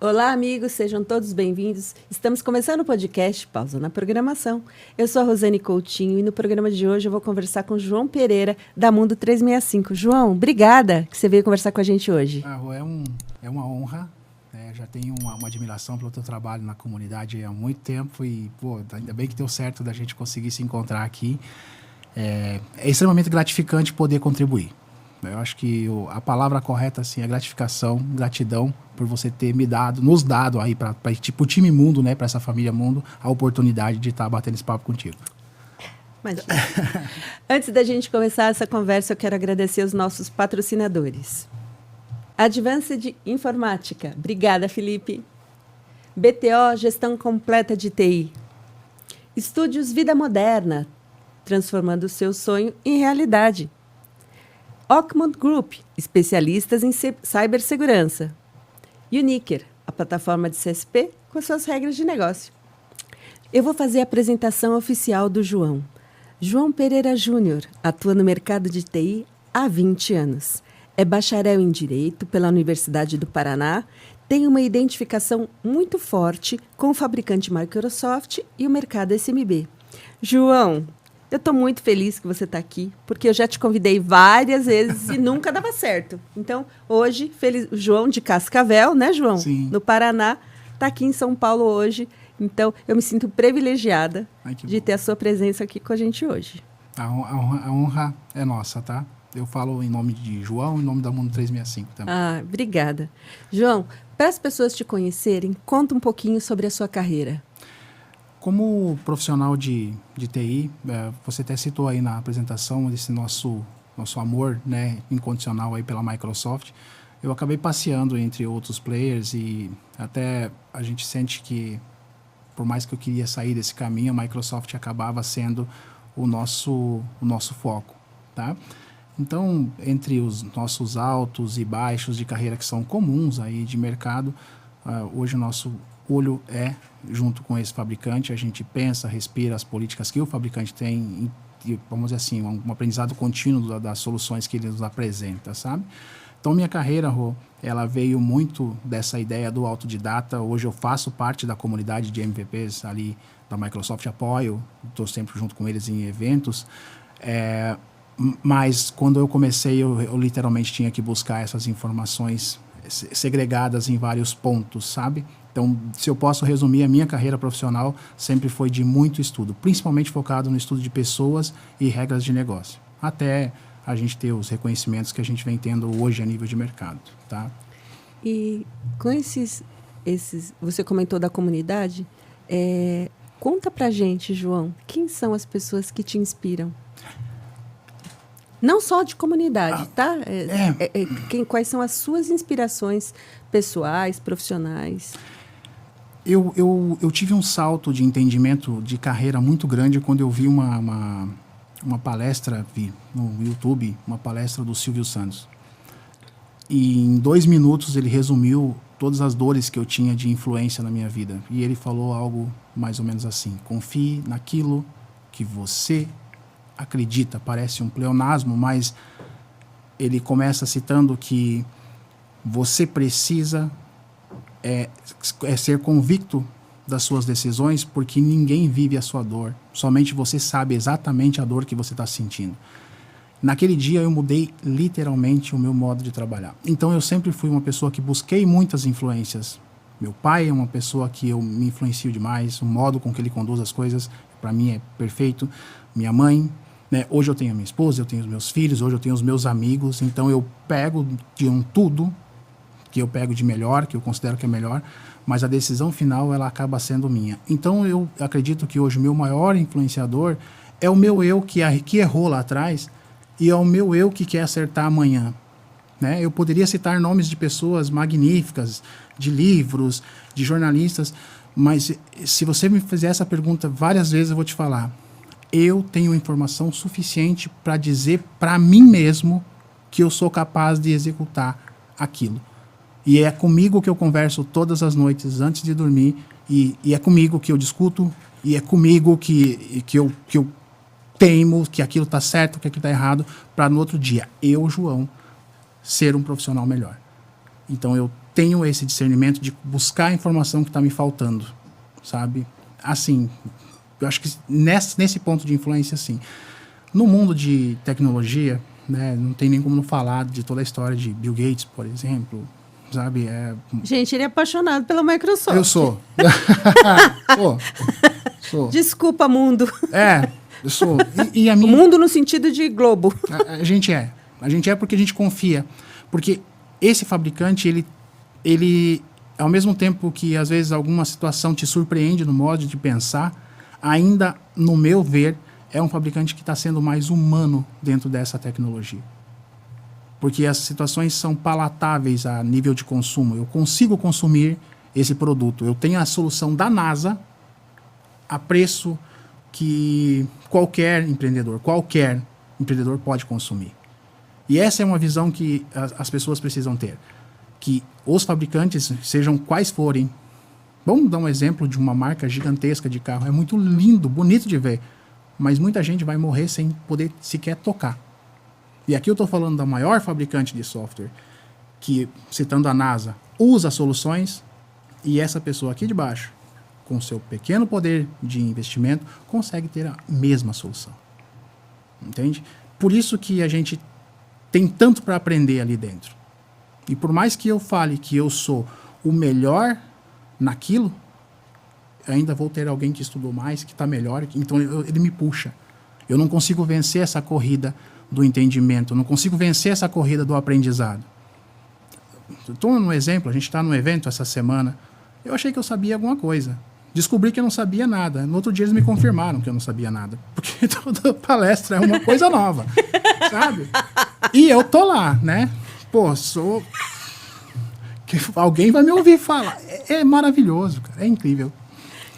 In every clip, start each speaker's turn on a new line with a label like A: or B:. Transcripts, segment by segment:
A: Olá, amigos, sejam todos bem-vindos. Estamos começando o podcast Pausa na Programação. Eu sou a Rosane Coutinho e no programa de hoje eu vou conversar com o João Pereira, da Mundo 365. João, obrigada que você veio conversar com a gente hoje.
B: É uma honra. Já tenho uma admiração pelo teu trabalho na comunidade há muito tempo e, ainda bem que deu certo da gente conseguir se encontrar aqui. É extremamente gratificante poder contribuir. Eu acho que a palavra correta assim, é gratificação, gratidão por você ter nos dado aí para tipo, o time Mundo, né, para essa família Mundo, a oportunidade de estar batendo esse papo contigo.
A: Mas, antes da gente começar essa conversa, eu quero agradecer os nossos patrocinadores. Advanced Informática. Obrigada, Felipe. BTO, Gestão Completa de TI. Estúdios Vida Moderna, transformando o seu sonho em realidade. Ockmont Group, especialistas em cibersegurança. Uniker, a plataforma de CSP com suas regras de negócio. Eu vou fazer a apresentação oficial do João. João Pereira Júnior atua no mercado de TI há 20 anos. É bacharel em Direito pela Universidade do Paraná, tem uma identificação muito forte com o fabricante Microsoft e o mercado SMB. João, eu estou muito feliz que você está aqui, porque eu já te convidei várias vezes e nunca dava certo. Então, hoje, o João de Cascavel, né, João?
B: Sim.
A: No Paraná, está aqui em São Paulo hoje. Então, eu me sinto privilegiada de ter a sua presença aqui com a gente hoje.
B: A honra é nossa, tá? Eu falo em nome de João, em nome da Mundo 365 também.
A: Obrigada. João, para as pessoas te conhecerem, conta um pouquinho sobre a sua carreira.
B: Como profissional de TI, você até citou aí na apresentação esse nosso amor, né, incondicional aí pela Microsoft. Eu acabei passeando entre outros players e até a gente sente que, por mais que eu queria sair desse caminho, a Microsoft acabava sendo o nosso foco, tá? Então, entre os nossos altos e baixos de carreira que são comuns aí de mercado, hoje o nosso olho é junto com esse fabricante, a gente pensa, respira as políticas que o fabricante tem e, vamos dizer assim, um aprendizado contínuo das soluções que ele nos apresenta, sabe? Então, minha carreira, Rô, ela veio muito dessa ideia do autodidata. Hoje eu faço parte da comunidade de MVPs ali da Microsoft, apoio, estou sempre junto com eles em eventos, mas quando eu comecei, eu literalmente tinha que buscar essas informações segregadas em vários pontos, sabe? Então, se eu posso resumir, a minha carreira profissional sempre foi de muito estudo, principalmente focado no estudo de pessoas e regras de negócio, até a gente ter os reconhecimentos que a gente vem tendo hoje a nível de mercado, tá?
A: E com você comentou da comunidade, conta pra gente, João, quem são as pessoas que te inspiram? Não só de comunidade, tá? Quais são as suas inspirações pessoais, profissionais?
B: Eu tive um salto de entendimento de carreira muito grande quando eu vi uma palestra no YouTube, uma palestra do Silvio Santos. E em 2 minutos ele resumiu todas as dores que eu tinha de influência na minha vida. E ele falou algo mais ou menos assim: confie naquilo que você acredita. Parece um pleonasmo, mas ele começa citando que você precisa ser convicto das suas decisões, porque ninguém vive a sua dor. Somente você sabe exatamente a dor que você está sentindo. Naquele dia eu mudei literalmente o meu modo de trabalhar. Então eu sempre fui uma pessoa que busquei muitas influências. Meu pai é uma pessoa que eu me influencio demais, o modo com que ele conduz as coisas, para mim é perfeito. Minha mãe, né? Hoje eu tenho a minha esposa, eu tenho os meus filhos, hoje eu tenho os meus amigos, então eu pego de tudo que eu pego de melhor, que eu considero que é melhor, mas a decisão final ela acaba sendo minha. Então eu acredito que hoje o meu maior influenciador é o meu eu que errou lá atrás e é o meu eu que quer acertar amanhã, né? Eu poderia citar nomes de pessoas magníficas, de livros, de jornalistas, mas se você me fizer essa pergunta várias vezes eu vou te falar: eu tenho informação suficiente para dizer para mim mesmo que eu sou capaz de executar aquilo. E é comigo que eu converso todas as noites antes de dormir, e é comigo que eu discuto, e é comigo que eu teimo que aquilo está certo, que aquilo está errado, para no outro dia, eu, João, ser um profissional melhor. Então eu tenho esse discernimento de buscar a informação que está me faltando, sabe? Assim, eu acho que nesse ponto de influência, sim. No mundo de tecnologia, né, não tem nem como não falar de toda a história de Bill Gates, por exemplo, sabe?
A: Gente, ele é apaixonado pela Microsoft.
B: Eu sou. Pô, sou.
A: Desculpa, mundo.
B: Eu sou. E a minha...
A: O mundo no sentido de globo.
B: A gente é. A gente é porque a gente confia. Porque esse fabricante, ele, ao mesmo tempo que às vezes alguma situação te surpreende no modo de pensar, ainda, no meu ver, é um fabricante que está sendo mais humano dentro dessa tecnologia. Porque as situações são palatáveis a nível de consumo. Eu consigo consumir esse produto. Eu tenho a solução da NASA a preço que qualquer empreendedor pode consumir. E essa é uma visão que as pessoas precisam ter. Que os fabricantes, sejam quais forem, vamos dar um exemplo de uma marca gigantesca de carro. É muito lindo, bonito de ver. Mas muita gente vai morrer sem poder sequer tocar. E aqui eu estou falando da maior fabricante de software, que, citando a NASA, usa soluções, e essa pessoa aqui de baixo, com seu pequeno poder de investimento, consegue ter a mesma solução. Entende? Por isso que a gente tem tanto para aprender ali dentro. E por mais que eu fale que eu sou o melhor naquilo, ainda vou ter alguém que estudou mais, que está melhor, então ele me puxa. Eu não consigo vencer essa corrida do entendimento, eu não consigo vencer essa corrida do aprendizado. Estou no exemplo, a gente está num evento essa semana, eu achei que eu sabia alguma coisa. Descobri que eu não sabia nada. No outro dia eles me confirmaram que eu não sabia nada. Porque toda palestra é uma coisa nova, sabe? E eu tô lá, né? Pô, alguém vai me ouvir falar. É maravilhoso, cara. É incrível.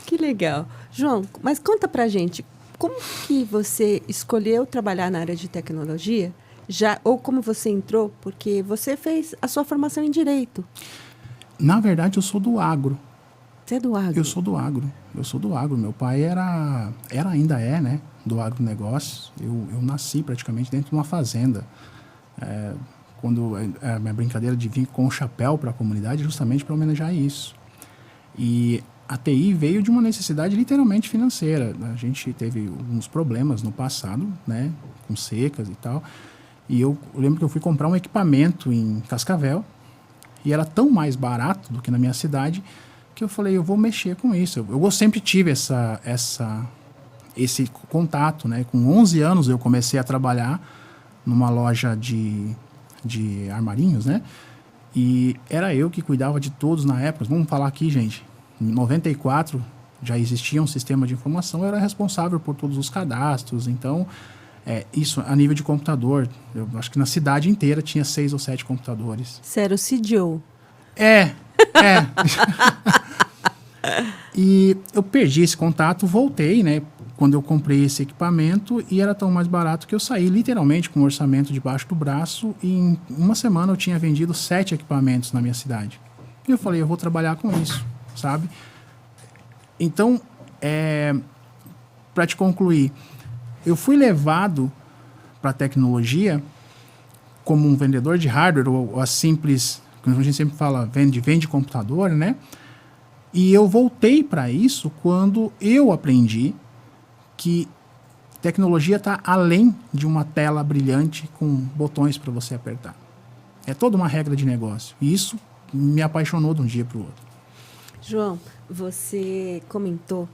A: Que legal. João, mas conta pra gente, como que você escolheu trabalhar na área de tecnologia? Ou como você entrou? Porque você fez a sua formação em Direito.
B: Na verdade, eu sou do agro.
A: Você é do agro?
B: Eu sou do agro. Meu pai ainda é, né? Do agronegócio. Eu nasci praticamente dentro de uma fazenda. Quando a minha brincadeira de vir com o chapéu para a comunidade, justamente para homenagear isso. E a TI veio de uma necessidade literalmente financeira. A gente teve alguns problemas no passado, né? Com secas e tal. E eu lembro que eu fui comprar um equipamento em Cascavel e era tão mais barato do que na minha cidade que eu falei, eu vou mexer com isso. Eu sempre tive esse contato, né? Com 11 anos eu comecei a trabalhar numa loja de armarinhos, né? E era eu que cuidava de todos na época. Vamos falar aqui, gente. Em 94 já existia um sistema de informação, eu era responsável por todos os cadastros. Então, isso a nível de computador. Eu acho que na cidade inteira tinha 6 ou 7 computadores.
A: Você era o CDO.
B: E eu perdi esse contato, voltei, né? Quando eu comprei esse equipamento e era tão mais barato que eu saí literalmente com um orçamento debaixo do braço e em uma semana eu tinha vendido 7 equipamentos na minha cidade. E eu falei, eu vou trabalhar com isso, sabe? Então, para te concluir, eu fui levado para a tecnologia como um vendedor de hardware ou a simples, como a gente sempre fala, vende computador, né? E eu voltei para isso quando eu aprendi que tecnologia está além de uma tela brilhante com botões para você apertar. É toda uma regra de negócio. E isso me apaixonou de um dia para o outro.
A: João, você comentou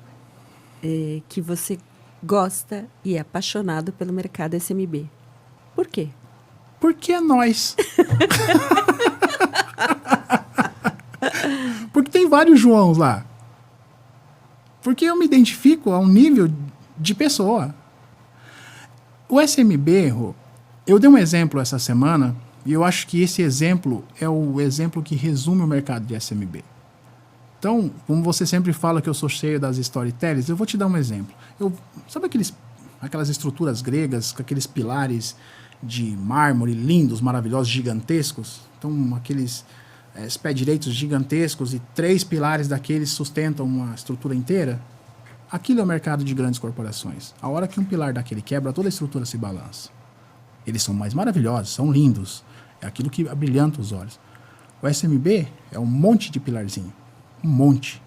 A: que você gosta e é apaixonado pelo mercado SMB. Por quê?
B: Porque é nós. Porque tem vários Joãos lá. Porque eu me identifico a um nível de pessoa. O SMB, eu dei um exemplo essa semana, e eu acho que esse exemplo é o exemplo que resume o mercado de SMB. Então, como você sempre fala que eu sou cheio das storytellers, eu vou te dar um exemplo. Sabe aquelas estruturas gregas, com aqueles pilares de mármore lindos, maravilhosos, gigantescos? Então, aqueles pés direitos gigantescos e 3 pilares daqueles sustentam uma estrutura inteira? Aquilo é o mercado de grandes corporações. A hora que um pilar daquele quebra, toda a estrutura se balança. Eles são mais maravilhosos, são lindos. É aquilo que abrilhanta os olhos. O SMB é um monte de pilarzinho. Um monte.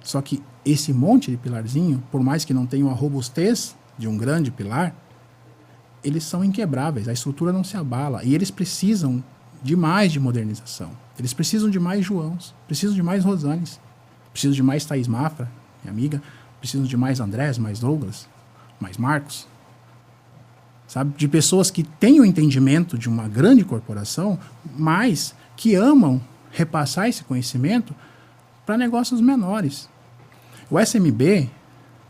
B: Só que esse monte de pilarzinho, por mais que não tenham a robustez de um grande pilar, eles são inquebráveis. A estrutura não se abala. E eles precisam de mais de modernização. Eles precisam de mais Joãos. Precisam de mais Rosanes. Precisam de mais Thaís Mafra, minha amiga. Precisam de mais Andrés, mais Douglas, mais Marcos. Sabe? De pessoas que têm o entendimento de uma grande corporação, mas que amam repassar esse conhecimento para negócios menores. O SMB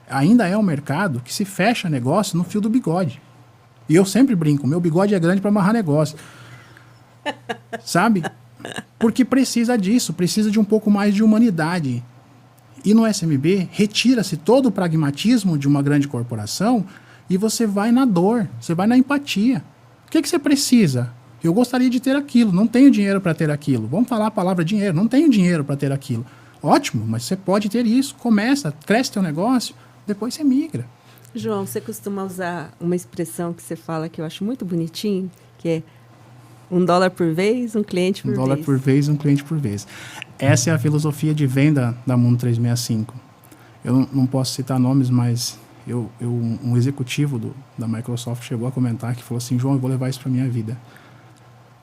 B: ainda é um mercado que se fecha negócio no fio do bigode. E eu sempre brinco, meu bigode é grande para amarrar negócio. Sabe? Porque precisa disso, precisa de um pouco mais de humanidade. E no SMB, retira-se todo o pragmatismo de uma grande corporação e você vai na dor, você vai na empatia. O que você precisa? Eu gostaria de ter aquilo, não tenho dinheiro para ter aquilo. Vamos falar a palavra dinheiro, não tenho dinheiro para ter aquilo. Ótimo, mas você pode ter isso, começa, cresce teu negócio, depois você migra.
A: João, você costuma usar uma expressão que você fala que eu acho muito bonitinho, que é $1 por vez, um cliente por vez.
B: $1 por vez, um cliente por vez. Essa é a filosofia de venda da Mundo 365. Eu não posso citar nomes, mas um executivo da Microsoft chegou a comentar que falou assim, João, eu vou levar isso para minha vida.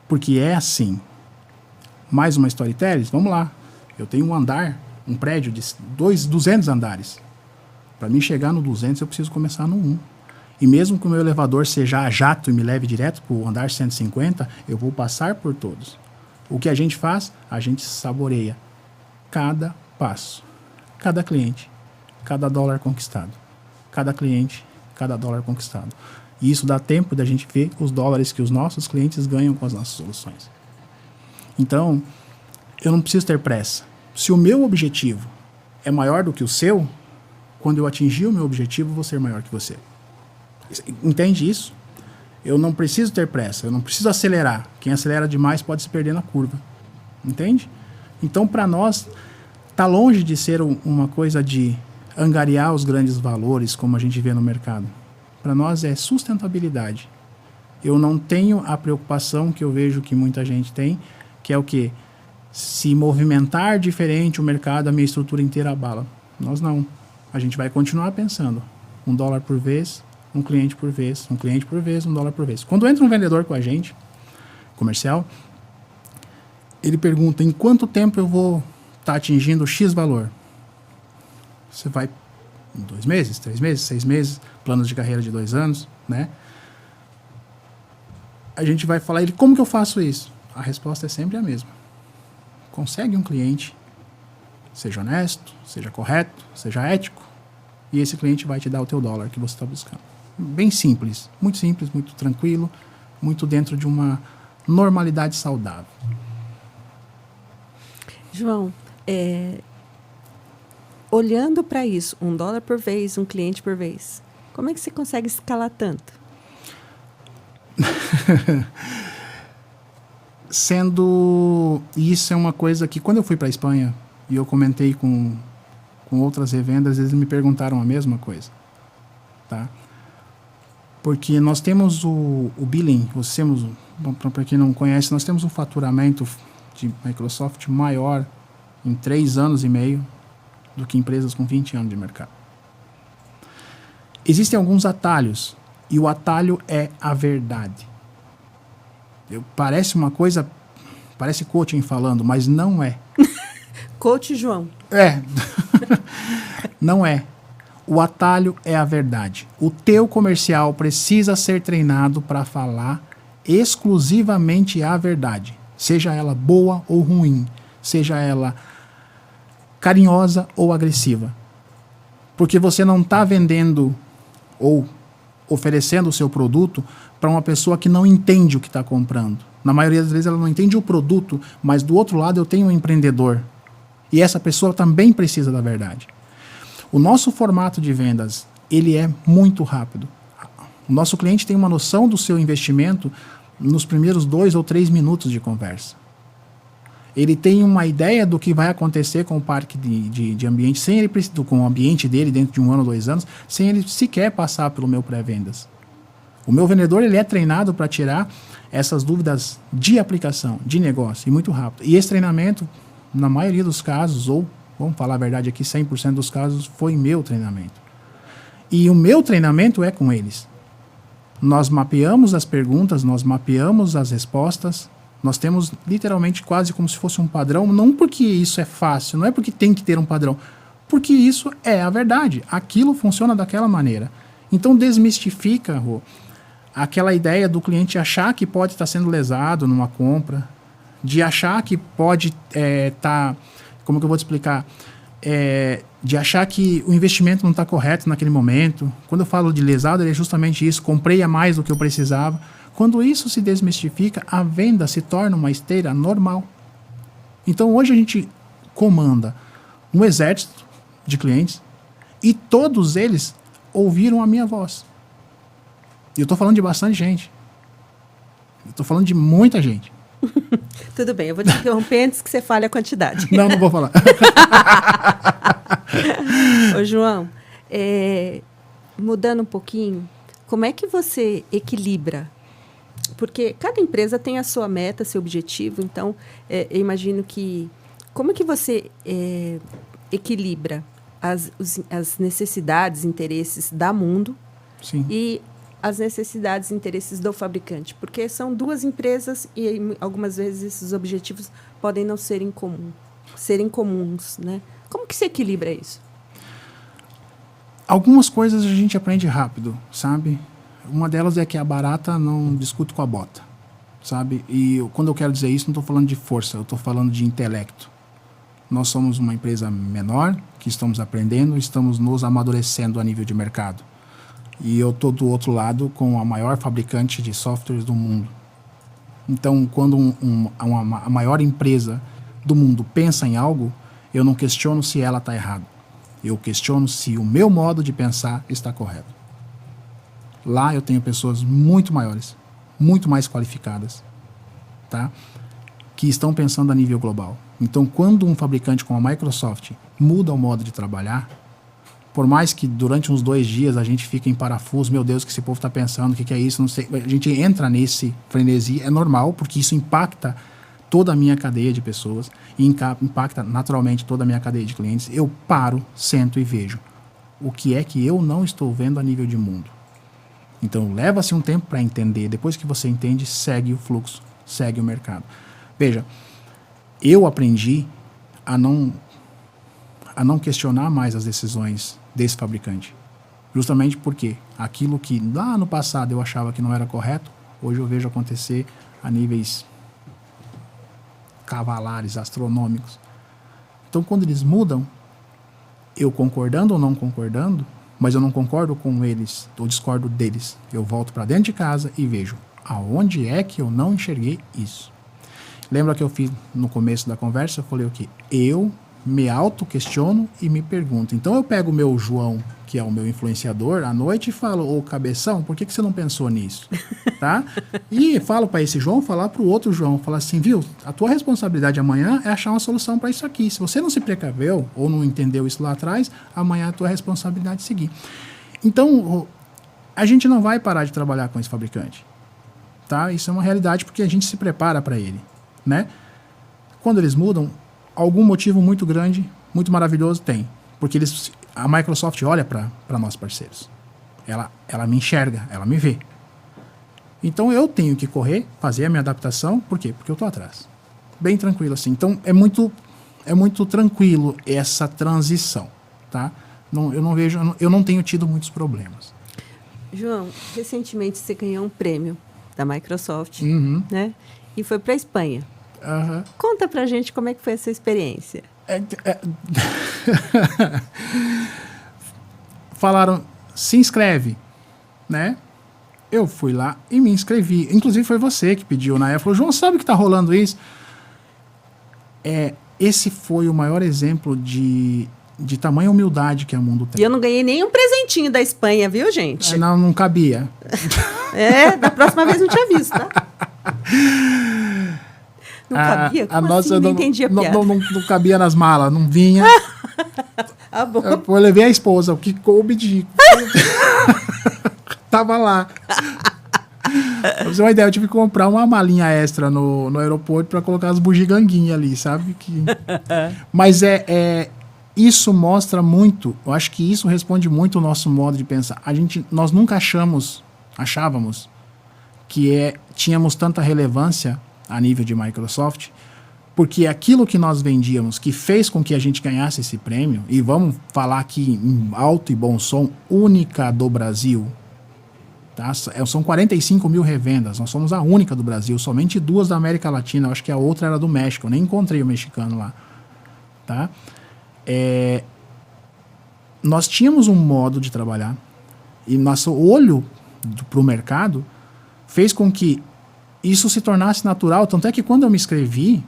B: Porque é assim. Mais uma storytelling? Vamos lá. Eu tenho um prédio de 200 andares. Para mim chegar no 200, eu preciso começar no 1. E mesmo que o meu elevador seja a jato e me leve direto para o andar 150, eu vou passar por todos. O que a gente faz? A gente saboreia cada passo, cada cliente, cada dólar conquistado. Cada cliente, cada dólar conquistado. E isso dá tempo da gente ver os dólares que os nossos clientes ganham com as nossas soluções. Então, eu não preciso ter pressa. Se o meu objetivo é maior do que o seu, quando eu atingir o meu objetivo, vou ser maior que você. Entende isso? Eu não preciso ter pressa, eu não preciso acelerar. Quem acelera demais pode se perder na curva. Entende? Então, para nós, está longe de ser uma coisa de angariar os grandes valores, como a gente vê no mercado. Para nós é sustentabilidade. Eu não tenho a preocupação que eu vejo que muita gente tem, que é o quê? Se movimentar diferente o mercado, a minha estrutura inteira abala. Nós não. A gente vai continuar pensando. $1 por vez, um cliente por vez, um cliente por vez, $1 por vez. Quando entra um vendedor com a gente, comercial, ele pergunta em quanto tempo eu vou estar atingindo X valor. Você vai em 2 meses, 3 meses, 6 meses, planos de carreira de 2 anos, né? A gente vai falar, ele, como que eu faço isso? A resposta é sempre a mesma. Consegue um cliente, seja honesto, seja correto, seja ético, e esse cliente vai te dar o teu dólar que você está buscando. Bem simples, muito tranquilo, muito dentro de uma normalidade saudável.
A: João, olhando para isso, $1 por vez, um cliente por vez, como é que você consegue escalar tanto? Isso é uma coisa que, quando eu fui para a Espanha, e eu comentei com outras revendas, eles me perguntaram a mesma coisa. Tá? Porque nós temos o billing, para quem não conhece, nós temos um faturamento de Microsoft maior em 3 anos e meio do que empresas com 20 anos de mercado. Existem alguns atalhos, e o atalho é a verdade. Parece uma coisa, parece coaching falando, mas não é. Coach João.
B: Não é. O atalho é a verdade. O teu comercial precisa ser treinado para falar exclusivamente a verdade. Seja ela boa ou ruim. Seja ela carinhosa ou agressiva. Porque você não está vendendo ou oferecendo o seu produto para uma pessoa que não entende o que está comprando. Na maioria das vezes ela não entende o produto, mas do outro lado eu tenho um empreendedor. E essa pessoa também precisa da verdade. O nosso formato de vendas, ele é muito rápido. O nosso cliente tem uma noção do seu investimento nos primeiros 2 ou 3 minutos de conversa. Ele tem uma ideia do que vai acontecer com o parque de ambiente, com o ambiente dele dentro de 1 ano, 2 anos, sem ele sequer passar pelo meu pré-vendas. O meu vendedor, ele é treinado para tirar essas dúvidas de aplicação, de negócio, e muito rápido. E esse treinamento, na maioria dos casos, ou vamos falar a verdade aqui, 100% dos casos, foi meu treinamento. E o meu treinamento é com eles. Nós mapeamos as perguntas, nós mapeamos as respostas, nós temos literalmente quase como se fosse um padrão, não porque isso é fácil, não é porque tem que ter um padrão, porque isso é a verdade, aquilo funciona daquela maneira. Então desmistifica, Rô, aquela ideia do cliente achar que pode estar sendo lesado numa compra, de achar que pode estar, como que eu vou te explicar, de achar que o investimento não está correto naquele momento. Quando eu falo de lesado, é justamente isso, comprei a mais do que eu precisava. Quando isso se desmistifica, a venda se torna uma esteira normal. Então hoje a gente comanda um exército de clientes e todos eles ouviram a minha voz. E eu estou falando de bastante gente. Eu estou falando de muita gente.
A: Tudo bem, eu vou te interromper antes que você fale a quantidade.
B: Não vou falar.
A: Ô, João, mudando um pouquinho, como é que você equilibra? Porque cada empresa tem a sua meta, seu objetivo, então eu imagino que... Como é que você equilibra as necessidades, interesses da Mundo
B: Sim.
A: e as necessidades e interesses do fabricante? Porque são duas empresas e algumas vezes esses objetivos podem não serem comuns, né? Como que se equilibra isso?
B: Algumas coisas a gente aprende rápido, sabe? Uma delas é que a barata não discute com a bota, sabe? E quando eu quero dizer isso, não estou falando de força, eu estou falando de intelecto. Nós somos uma empresa menor, que estamos aprendendo, estamos nos amadurecendo a nível de mercado. E eu estou do outro lado com a maior fabricante de softwares do mundo. Então, quando a maior empresa do mundo pensa em algo, eu não questiono se ela está errada. Eu questiono se o meu modo de pensar está correto. Lá eu tenho pessoas muito maiores, muito mais qualificadas, tá? Que estão pensando a nível global. Então, quando um fabricante como a Microsoft muda o modo de trabalhar, por mais que durante uns 2 dias a gente fique em parafuso, meu Deus, o que esse povo está pensando, o que é isso, não sei. A gente entra nesse frenesi, é normal, porque isso impacta toda a minha cadeia de pessoas e impacta naturalmente toda a minha cadeia de clientes. Eu paro, sento e vejo o que é que eu não estou vendo a nível de mundo. Então, leva-se um tempo para entender. Depois que você entende, segue o fluxo, segue o mercado. Veja, eu aprendi a não questionar mais as decisões desse fabricante. Justamente porque aquilo que lá no passado eu achava que não era correto, hoje eu vejo acontecer a níveis cavalares, astronômicos. Então, quando eles mudam, eu concordando ou não concordando, mas eu não concordo com eles, eu discordo deles. Eu volto para dentro de casa e vejo aonde é que eu não enxerguei isso. Lembra que eu fiz no começo da conversa? Eu falei o quê? Eu me auto-questiono e me pergunto. Então eu pego o meu João, que é o meu influenciador, à noite e falo, ô cabeção, por que você não pensou nisso? Tá? E falo para esse João, falar para o outro João, falar assim, viu, a tua responsabilidade amanhã é achar uma solução para isso aqui. Se você não se precaveu ou não entendeu isso lá atrás, amanhã é a tua responsabilidade seguir. Então, a gente não vai parar de trabalhar com esse fabricante. Tá? Isso é uma realidade porque a gente se prepara para ele. Né? Quando eles mudam, algum motivo muito grande, muito maravilhoso tem. Porque a Microsoft olha para nossos parceiros. Ela me enxerga, ela me vê. Então eu tenho que correr, fazer a minha adaptação. Por quê? Porque eu estou atrás. Bem tranquilo assim. Então é muito tranquilo essa transição. Tá? Eu não tenho tido muitos problemas.
A: João, recentemente você ganhou um prêmio da Microsoft,
B: Uhum.
A: né? E foi para a Espanha.
B: Uhum.
A: Conta pra gente como é que foi essa experiência.
B: Falaram, se inscreve, né? Eu fui lá e me inscrevi. Inclusive foi você que pediu na época. Falou, João, sabe que tá rolando isso? Esse foi o maior exemplo de tamanha humildade que a Mundo tem.
A: E eu não ganhei nenhum presentinho da Espanha, viu, gente?
B: Não cabia.
A: Da próxima vez não tinha visto, tá? Não cabia? Como assim? Não entendi a piada.
B: Não cabia nas malas, não vinha.
A: Ah, bom.
B: Eu levei a esposa, o que coube de... Tava lá. Pra você ter uma ideia, eu tive que comprar uma malinha extra no aeroporto para colocar as bugiganguinhas ali, sabe? Mas isso mostra muito, eu acho que isso responde muito o nosso modo de pensar. Nós nunca achávamos que tínhamos tanta relevância a nível de Microsoft, porque aquilo que nós vendíamos, que fez com que a gente ganhasse esse prêmio, e vamos falar aqui em alto e bom som, única do Brasil, tá? São 45 mil revendas, nós somos a única do Brasil, somente 2 da América Latina, eu acho que a outra era do México, eu nem encontrei o mexicano lá, tá? Nós tínhamos um modo de trabalhar, e nosso olho para o mercado fez com que isso se tornasse natural, tanto é que quando eu me inscrevi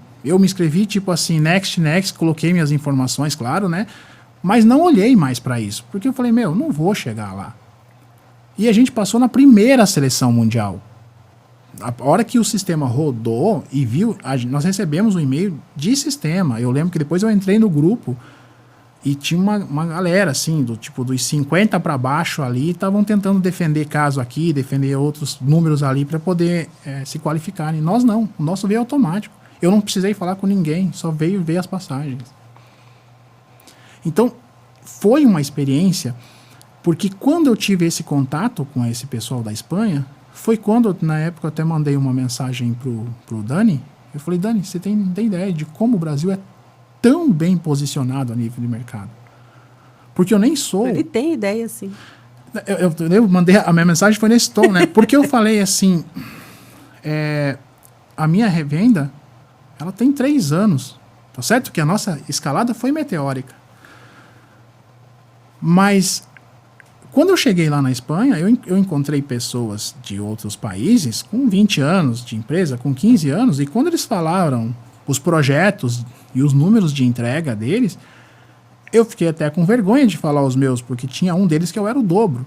B: tipo assim, next, coloquei minhas informações, claro, né? Mas não olhei mais para isso, porque eu falei, não vou chegar lá. E a gente passou na primeira seleção mundial. A hora que o sistema rodou e viu, nós recebemos um e-mail de sistema. Eu lembro que depois eu entrei no grupo e tinha uma galera, assim, dos 50 para baixo ali, estavam tentando defender caso aqui, defender outros números ali para poder se qualificarem. Nós não, o nosso veio automático. Eu não precisei falar com ninguém, só veio ver as passagens. Então, foi uma experiência, porque quando eu tive esse contato com esse pessoal da Espanha, foi quando, na época, eu até mandei uma mensagem pro Dani. Eu falei, Dani, você tem ideia de como o Brasil é tão bem posicionado a nível de mercado? Porque eu nem sou...
A: Ele tem ideia, sim.
B: Eu mandei, a minha mensagem foi nesse tom, né? Porque eu falei assim, a minha revenda, ela tem 3 anos, tá certo? Que a nossa escalada foi meteórica. Mas, quando eu cheguei lá na Espanha, eu encontrei pessoas de outros países com 20 anos de empresa, com 15 anos, e quando eles falaram os projetos e os números de entrega deles, eu fiquei até com vergonha de falar os meus, porque tinha um deles que eu era o dobro.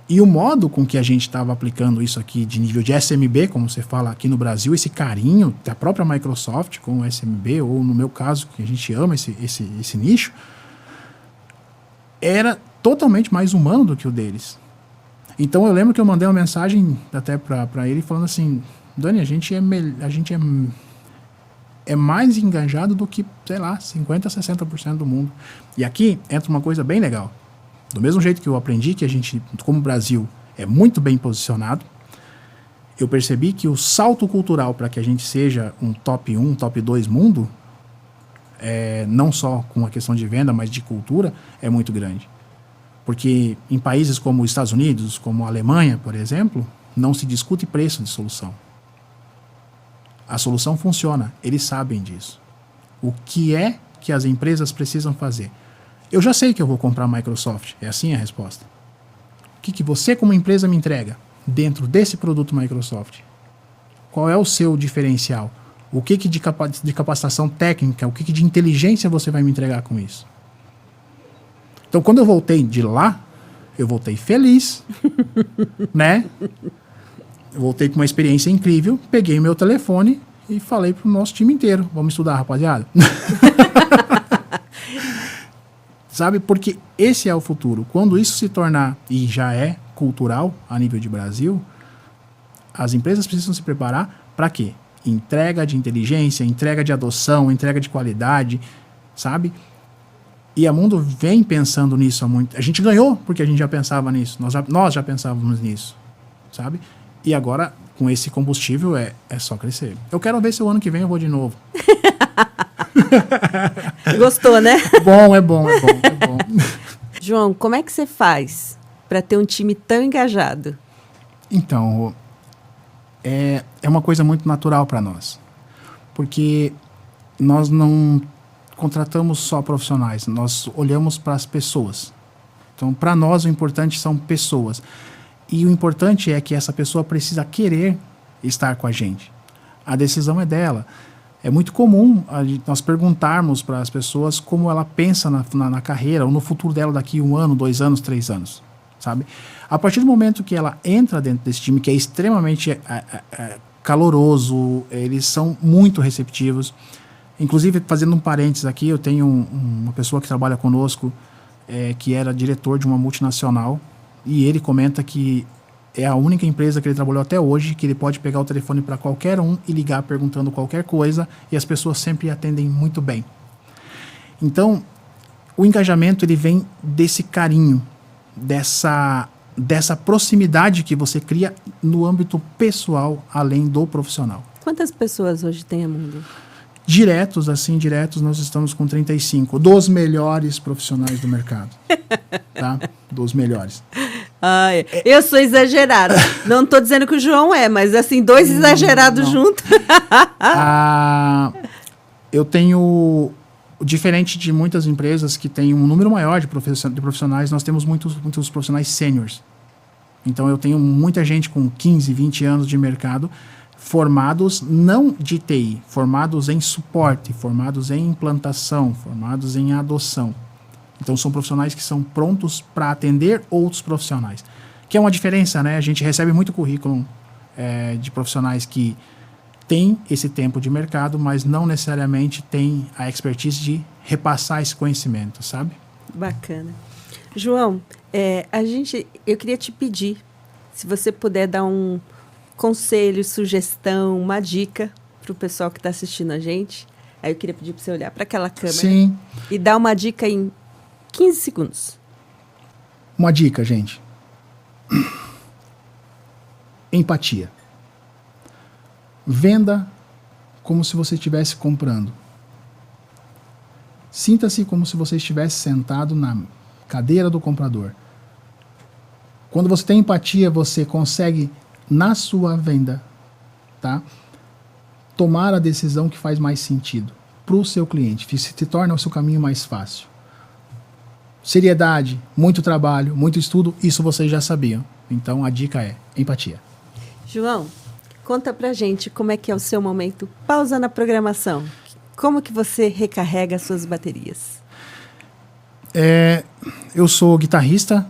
B: E o modo com que a gente estava aplicando isso aqui de nível de SMB, como você fala aqui no Brasil, esse carinho da própria Microsoft com o SMB, ou no meu caso, que a gente ama esse nicho, era totalmente mais humano do que o deles. Então eu lembro que eu mandei uma mensagem até para ele falando assim, Dani, a gente é mais engajado do que, sei lá, 50%, 60% do mundo. E aqui entra uma coisa bem legal. Do mesmo jeito que eu aprendi que a gente, como Brasil, é muito bem posicionado, eu percebi que o salto cultural para que a gente seja um top 1, top 2 mundo, não só com a questão de venda, mas de cultura, é muito grande. Porque em países como os Estados Unidos, como a Alemanha, por exemplo, não se discute preço de solução. A solução funciona, eles sabem disso. O que é que as empresas precisam fazer? Eu já sei que eu vou comprar a Microsoft, é assim a resposta. O que você como empresa me entrega dentro desse produto Microsoft? Qual é o seu diferencial? O que de capacitação técnica, o que de inteligência você vai me entregar com isso? Então, quando eu voltei de lá, eu voltei feliz, né? Eu voltei com uma experiência incrível, peguei meu telefone e falei pro nosso time inteiro, vamos estudar, rapaziada. Sabe, porque esse é o futuro. Quando isso se tornar, e já é cultural a nível de Brasil, as empresas precisam se preparar para quê? Entrega de inteligência, entrega de adoção, entrega de qualidade, sabe? E a Mundo vem pensando nisso há muito. A gente ganhou porque a gente já pensava nisso. Nós já pensávamos nisso, sabe? E agora, com esse combustível, é só crescer. Eu quero ver se o ano que vem eu vou de novo.
A: Gostou, né?
B: É bom.
A: João, como é que você faz para ter um time tão engajado?
B: Então, é uma coisa muito natural para nós. Porque nós não contratamos só profissionais, nós olhamos para as pessoas. Então, para nós, o importante são pessoas. E o importante é que essa pessoa precisa querer estar com a gente. A decisão é dela. É muito comum nós perguntarmos para as pessoas como ela pensa na carreira ou no futuro dela daqui 1 ano, 2 anos, 3 anos, sabe? A partir do momento que ela entra dentro desse time, que é extremamente caloroso, eles são muito receptivos. Inclusive, fazendo um parênteses aqui, eu tenho uma pessoa que trabalha conosco, que era diretor de uma multinacional, e ele comenta que é a única empresa que ele trabalhou até hoje que ele pode pegar o telefone para qualquer um e ligar perguntando qualquer coisa e as pessoas sempre atendem muito bem. Então, o engajamento ele vem desse carinho, dessa proximidade que você cria no âmbito pessoal, além do profissional.
A: Quantas pessoas hoje tem a Mundo?
B: Diretos, nós estamos com 35, dos melhores profissionais do mercado. Tá? Dos melhores.
A: Ai, eu sou exagerada. Não estou dizendo que o João é, mas assim, dois exagerados juntos.
B: Eu tenho, diferente de muitas empresas que têm um número maior de profissionais, nós temos muitos profissionais sêniores. Então eu tenho muita gente com 15, 20 anos de mercado, formados não de TI, formados em suporte, formados em implantação, formados em adoção. Então são profissionais que são prontos para atender outros profissionais. Que é uma diferença, né? A gente recebe muito currículo de profissionais que têm esse tempo de mercado, mas não necessariamente têm a expertise de repassar esse conhecimento, sabe?
A: Bacana. João, eu queria te pedir, se você puder dar um conselho, sugestão, uma dica para o pessoal que está assistindo a gente. Aí eu queria pedir para você olhar para aquela câmera.
B: Sim.
A: E dar uma dica em 15 segundos.
B: Uma dica, gente. Empatia. Venda como se você estivesse comprando. Sinta-se como se você estivesse sentado na cadeira do comprador. Quando você tem empatia, você consegue, na sua venda, tá, tomar a decisão que faz mais sentido para o seu cliente, se torna o seu caminho mais fácil. Seriedade, muito trabalho, muito estudo, isso vocês já sabiam. Então a dica é empatia.
A: João, conta pra gente como é que é o seu momento pausa na programação. Como que você recarrega as suas baterias?
B: Eu sou guitarrista,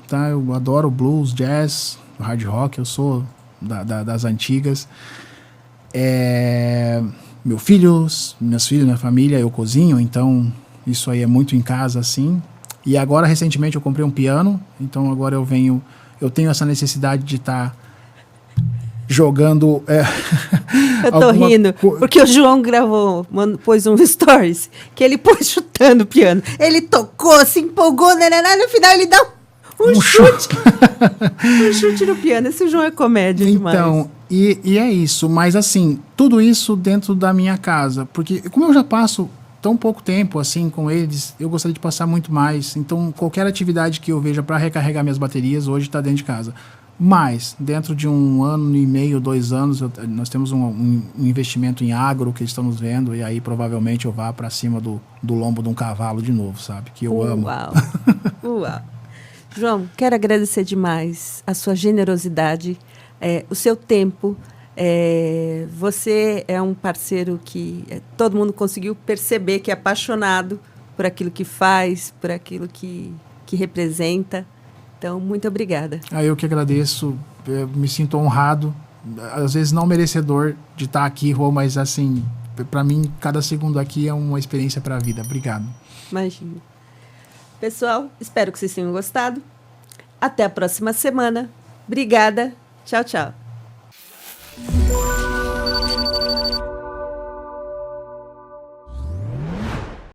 B: tá? Eu adoro blues, jazz, hard rock, eu sou das antigas. Meus filhos, minha família, eu cozinho, então isso aí é muito em casa, assim. E agora, recentemente, eu comprei um piano, então agora eu tenho essa necessidade de estar jogando...
A: eu tô rindo, porque o João pôs um stories, que ele pôs chutando o piano. Ele tocou, se empolgou, no final ele dá um chute. Um chute no piano. Esse João é comédia demais.
B: Então, e é isso. Mas, assim, tudo isso dentro da minha casa. Porque, como eu já passo tão pouco tempo, assim, com eles, eu gostaria de passar muito mais. Então, qualquer atividade que eu veja para recarregar minhas baterias, hoje está dentro de casa. Mas, dentro de 1 ano e meio, 2 anos, nós temos um investimento em agro que estamos vendo, e aí provavelmente eu vá para cima do lombo de um cavalo de novo, sabe? Que eu amo.
A: Uau! João, quero agradecer demais a sua generosidade, o seu tempo. Você é um parceiro que todo mundo conseguiu perceber que é apaixonado por aquilo que faz, por aquilo que representa. Então, muito obrigada.
B: Eu que agradeço, eu me sinto honrado, às vezes não merecedor de estar aqui, Rô, mas assim, para mim, cada segundo aqui é uma experiência para a vida. Obrigado.
A: Imagina. Pessoal, espero que vocês tenham gostado. Até a próxima semana. Obrigada. Tchau, tchau.